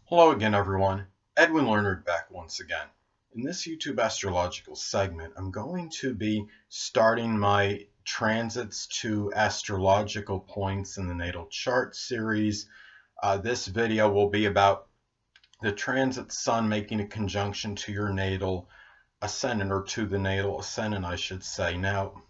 Hello again, everyone. Edwin Learnard back once again. In this YouTube astrological segment, I'm going to be starting my transits to astrological points in the natal chart series. This video will be about the transit sun making a conjunction to your natal ascendant, or to the natal ascendant, I should say. Now,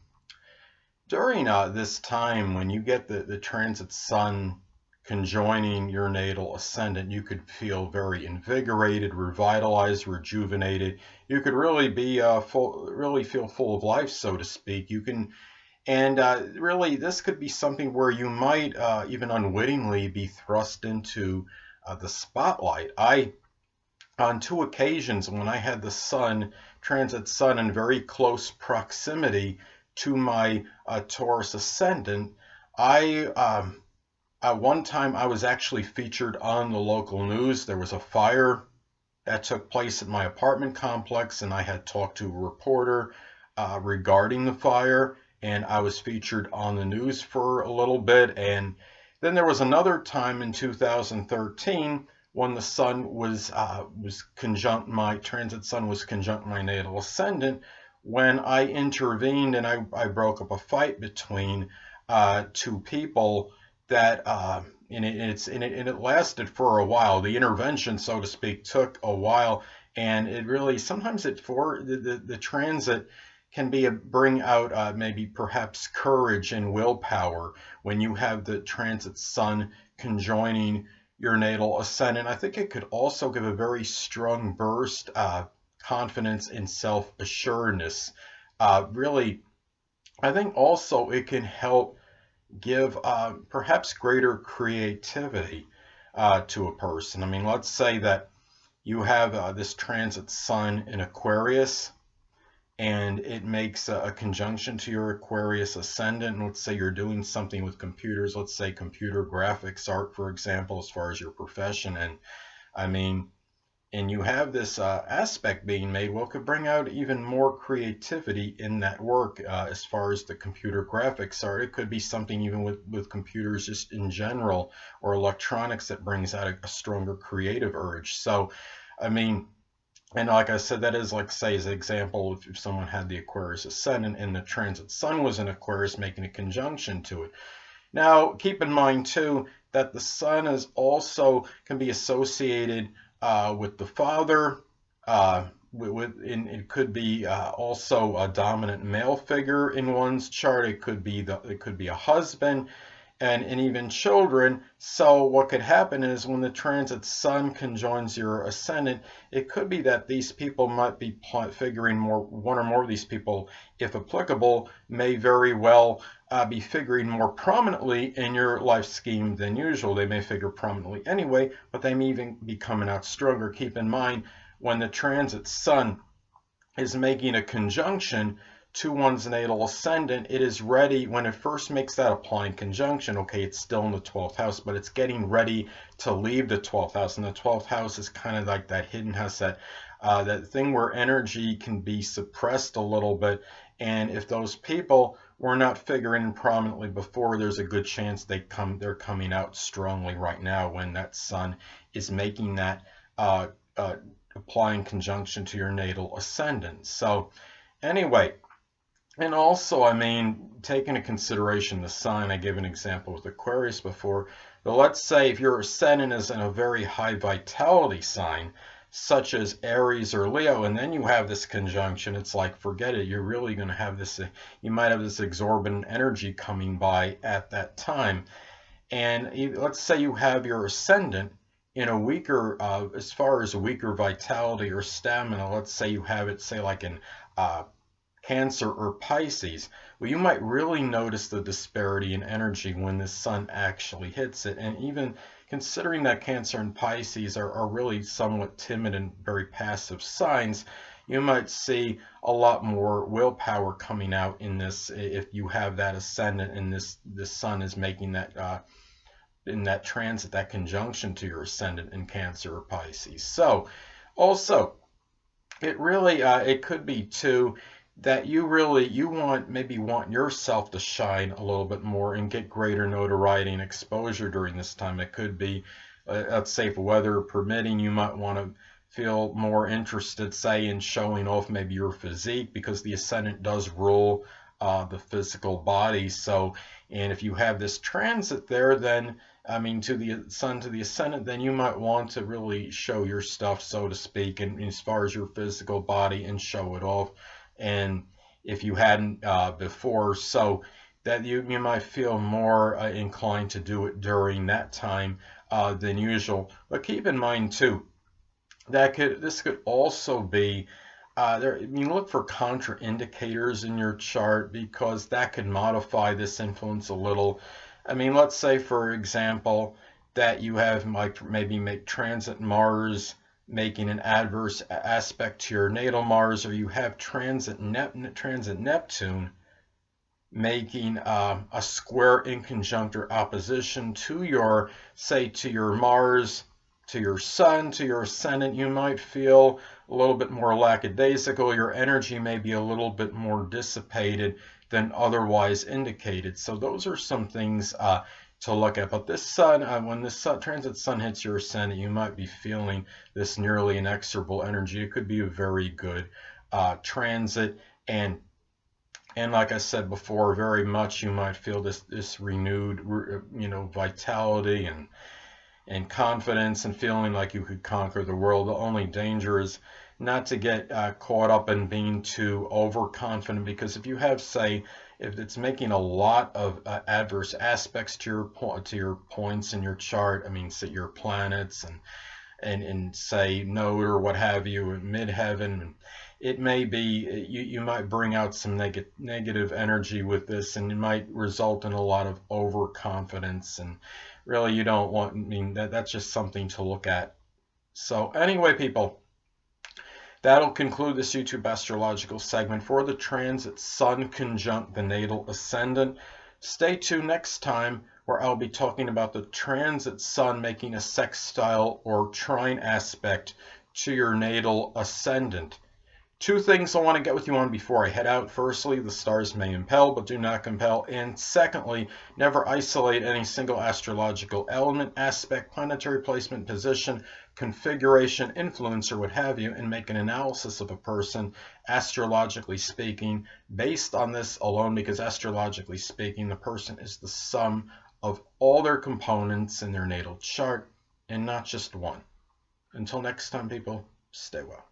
during this time when you get the transit sun conjoining your natal ascendant, you could feel very invigorated, revitalized, rejuvenated. You could really be really feel full of life, so to speak. You can, and really, this could be something where you might even unwittingly be thrust into the spotlight. On two occasions, when I had the sun, transit sun, in very close proximity to my Taurus ascendant, at one time I was actually featured on the local news. There was a fire that took place at my apartment complex, and I had talked to a reporter regarding the fire, and I was featured on the news for a little bit. And then there was another time in 2013 when the sun was conjunct, my transit sun was conjunct my natal ascendant, when I intervened and I broke up a fight between two people that and it lasted for a while. The intervention, so to speak, took a while, and it really sometimes it for the transit can be bring out maybe perhaps courage and willpower when you have the transit sun conjoining your natal ascendant. I think it could also give a very strong burst confidence and self-assuredness. Really, I think also it can help give perhaps greater creativity to a person. I mean, let's say that you have this transit sun in Aquarius, and it makes a conjunction to your Aquarius ascendant. And let's say you're doing something with computers, let's say computer graphics art, for example, as far as your profession. And I mean, and you have this aspect being made, well, it could bring out even more creativity in that work as far as the computer graphics are. It could be something even with computers just in general, or electronics, that brings out a stronger creative urge. So, I mean, and like I said, that is, like, say, as an example, if someone had the Aquarius ascendant and the transit sun was in Aquarius making a conjunction to it. Now, keep in mind, too, that the sun is also can be associated with the father. It could be also a dominant male figure in one's chart. It could be a husband, and even children. So what could happen is when the transit sun conjoins your ascendant, it could be that these people might be figuring more. One or more of these people, if applicable, may very well be figuring more prominently in your life scheme than usual. They may figure prominently anyway, but they may even be coming out stronger. Keep in mind, when the transit sun is making a conjunction to one's natal ascendant, it is ready. When it first makes that applying conjunction, okay, it's still in the 12th house, but it's getting ready to leave the 12th house. And the 12th house is kind of like that hidden house, that thing where energy can be suppressed a little bit. And if those people were not figuring prominently before, there's a good chance they're coming out strongly right now when that sun is making that applying conjunction to your natal ascendant. So anyway, and also, I mean, take into consideration the sign. I gave an example with Aquarius before, but let's say if your ascendant is in a very high vitality sign, such as Aries or Leo, and then you have this conjunction, it's like, forget it. You're really going to have this, you might have this exorbitant energy coming by at that time. And let's say you have your ascendant in a weaker, as far as a weaker vitality or stamina, let's say you have it, say, like in Cancer or Pisces, well, you might really notice the disparity in energy when the sun actually hits it. And even considering that Cancer and Pisces are really somewhat timid and very passive signs, you might see a lot more willpower coming out in this if you have that ascendant and this sun is making that in that transit, that conjunction to your ascendant in Cancer or Pisces. So also, it really it could be too that you want yourself to shine a little bit more and get greater notoriety and exposure during this time. It could be let's say if weather permitting, you might want to feel more interested, say, in showing off maybe your physique, because the ascendant does rule the physical body. So, and if you have this transit there, then I mean, to the sun to the ascendant, then you might want to really show your stuff, so to speak, and as far as your physical body, and show it off. And if you hadn't before, so that you might feel more inclined to do it during that time than usual. But keep in mind too, that this could also be you look for contraindicators in your chart, because that could modify this influence a little. I mean, let's say, for example, that you have like maybe make transit Mars making an adverse aspect to your natal Mars, or you have transit Neptune making a square in conjunct or opposition to your, say, to your Mars, to your Sun, to your ascendant. You might feel a little bit more lackadaisical. Your energy may be a little bit more dissipated than otherwise indicated. So those are some things to look at. But this Sun, when this transit Sun hits your ascendant, you might be feeling this nearly inexorable energy. It could be a very good transit, and like I said before, very much you might feel this renewed, vitality and confidence, and feeling like you could conquer the world. The only danger is not to get caught up in being too overconfident, because if you have, say, if it's making a lot of adverse aspects to your points in your chart, I mean, say your planets and say node or what have you in midheaven, it may be you might bring out some negative energy with this, and it might result in a lot of overconfidence, and really you don't want, I mean, that's just something to look at. So anyway, people, that'll conclude this YouTube astrological segment for the transit Sun conjunct the natal ascendant. Stay tuned next time, where I'll be talking about the transit Sun making a sextile or trine aspect to your natal ascendant. Two things I want to get with you on before I head out. Firstly, the stars may impel, but do not compel. And secondly, never isolate any single astrological element, aspect, planetary placement, position, configuration, influence, or what have you, and make an analysis of a person, astrologically speaking, based on this alone, because astrologically speaking, the person is the sum of all their components in their natal chart, and not just one. Until next time, people, stay well.